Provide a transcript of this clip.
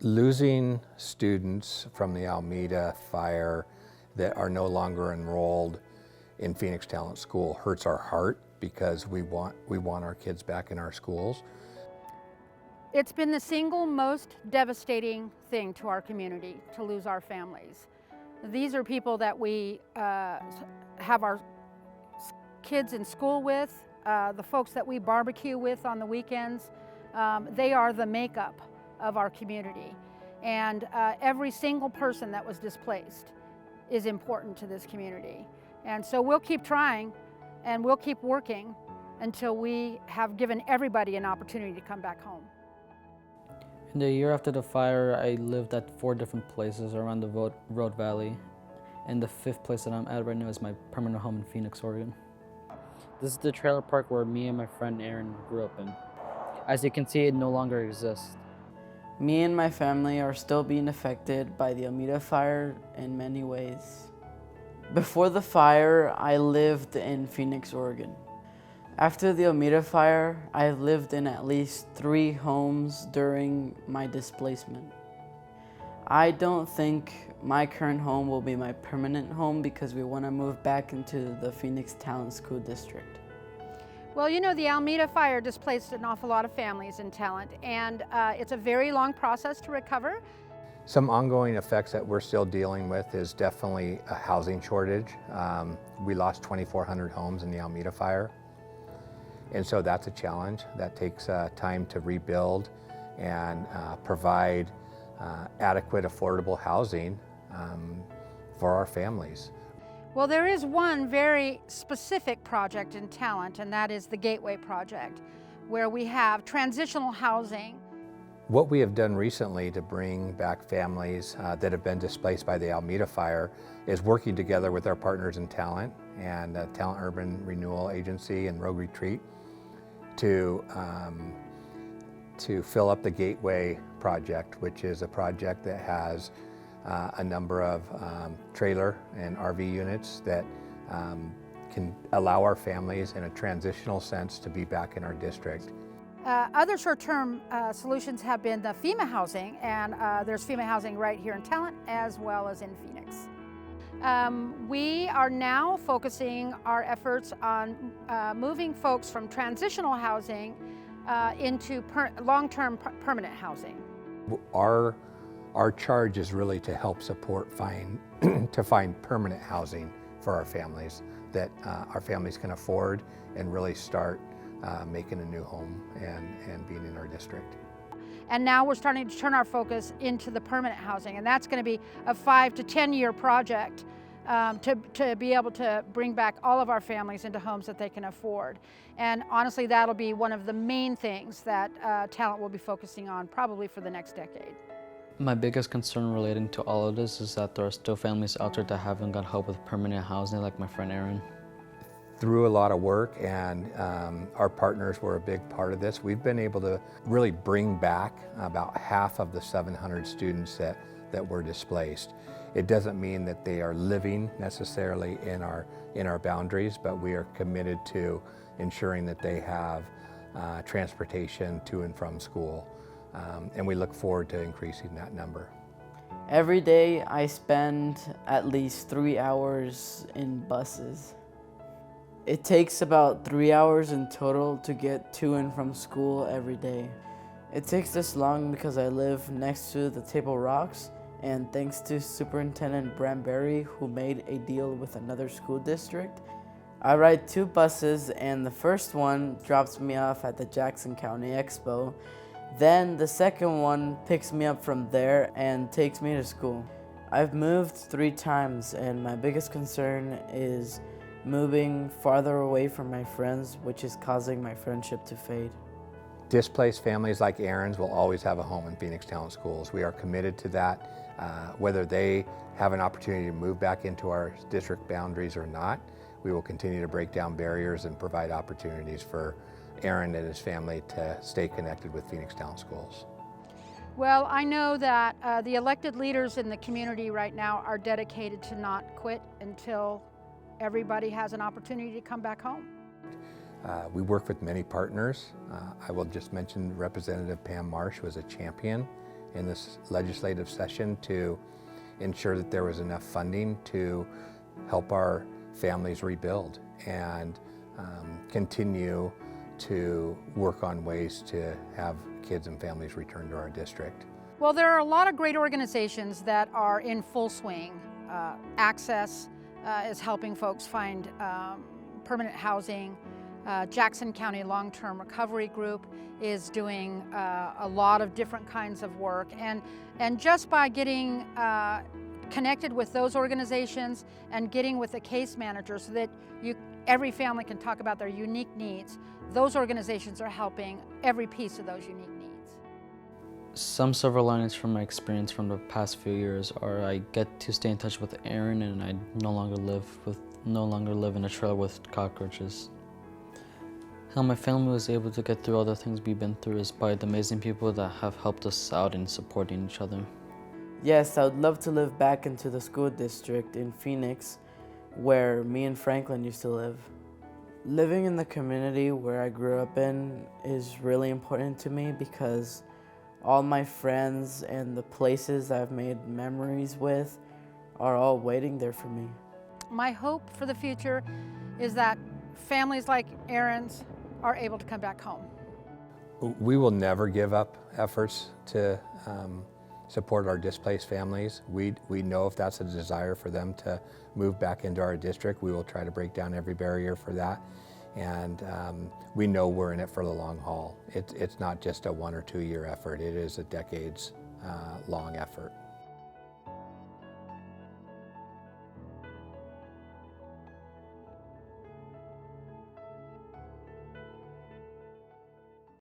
Losing students from the Alameda fire that are no longer enrolled in Phoenix Talent School hurts our heart because we want our kids back in our schools. It's been the single most devastating thing to our community to lose our families. These are people that we have our kids in school with, the folks that we barbecue with on the weekends. They are the makeup of our community. And every single person that was displaced is important to this community. And so we'll keep trying and we'll keep working until we have given everybody an opportunity to come back home. In the year after the fire, I lived at 4 different places around the Road Valley. And the 5th place that I'm at right now is my permanent home in Phoenix, Oregon. This is the trailer park where me and my friend Aaron grew up in. As you can see, it no longer exists. Me and my family are still being affected by the Alameda fire in many ways. Before the fire, I lived in Phoenix, Oregon. After the Alameda fire, I lived in at least 3 homes during my displacement. I don't think my current home will be my permanent home because we want to move back into the Phoenix Talent School District. Well, you know, the Alameda fire displaced an awful lot of families in Talent, and it's a very long process to recover. Some ongoing effects that we're still dealing with is definitely a housing shortage. We lost 2,400 homes in the Alameda fire. And so that's a challenge. That takes time to rebuild and provide adequate, affordable housing for our families. Well, there is one very specific project in Talent, and that is the Gateway Project, where we have transitional housing. What we have done recently to bring back families that have been displaced by the Alameda fire is working together with our partners in Talent and Talent Urban Renewal Agency and Rogue Retreat to fill up the Gateway Project, which is a project that has a number of trailer and RV units that can allow our families in a transitional sense to be back in our district. Other short-term solutions have been the FEMA housing, and there's FEMA housing right here in Talent as well as in Phoenix. We are now focusing our efforts on moving folks from transitional housing into long-term permanent housing. Our charge is really to help support to find permanent housing for our families that our families can afford and really start making a new home and being in our district. And now we're starting to turn our focus into the permanent housing, and that's going to be a 5 to 10 year project to be able to bring back all of our families into homes that they can afford. And honestly, that'll be one of the main things that Talent will be focusing on probably for the next decade. My biggest concern relating to all of this is that there are still families out there that haven't got help with permanent housing, like my friend Aaron. Through a lot of work, and our partners were a big part of this, we've been able to really bring back about half of the 700 students that were displaced. It doesn't mean that they are living necessarily in our boundaries, but we are committed to ensuring that they have transportation to and from school. And we look forward to increasing that number. Every day I spend at least 3 hours in buses. It takes about 3 hours in total to get to and from school every day. It takes this long because I live next to the Table Rocks, and thanks to Superintendent Branberry, who made a deal with another school district, I ride 2 buses, and the first one drops me off at the Jackson County Expo. Then the second one picks me up from there and takes me to school. I've moved 3 times, and my biggest concern is moving farther away from my friends, which is causing my friendship to fade. Displaced families like Aaron's will always have a home in Phoenix Talent Schools. We are committed to that, whether they have an opportunity to move back into our district boundaries or not. We will continue to break down barriers and provide opportunities for Aaron and his family to stay connected with Phoenix Talent Schools. Well, I know that the elected leaders in the community right now are dedicated to not quit until everybody has an opportunity to come back home. We work with many partners. I will just mention Representative Pam Marsh was a champion in this legislative session to ensure that there was enough funding to help our families rebuild and continue to work on ways to have kids and families return to our district. Well, there are a lot of great organizations that are in full swing. Access is helping folks find permanent housing. Jackson County Long-Term Recovery Group is doing a lot of different kinds of work. And just by getting connected with those organizations and getting with a case manager so that every family can talk about their unique needs, those organizations are helping every piece of those unique needs. Some silver linings from my experience from the past few years are I get to stay in touch with Aaron, and I no longer live in a trailer with cockroaches. How my family was able to get through all the things we've been through is by the amazing people that have helped us out in supporting each other. Yes, I would love to live back into the school district in Phoenix, where me and Franklin used to live. Living in the community where I grew up in is really important to me because all my friends and the places I've made memories with are all waiting there for me. My hope for the future is that families like Aaron's are able to come back home. We will never give up efforts to support our displaced families. We know if that's a desire for them to move back into our district, we will try to break down every barrier for that. And we know we're in it for the long haul. It's not just a 1 or 2 year effort, it is a decades long effort.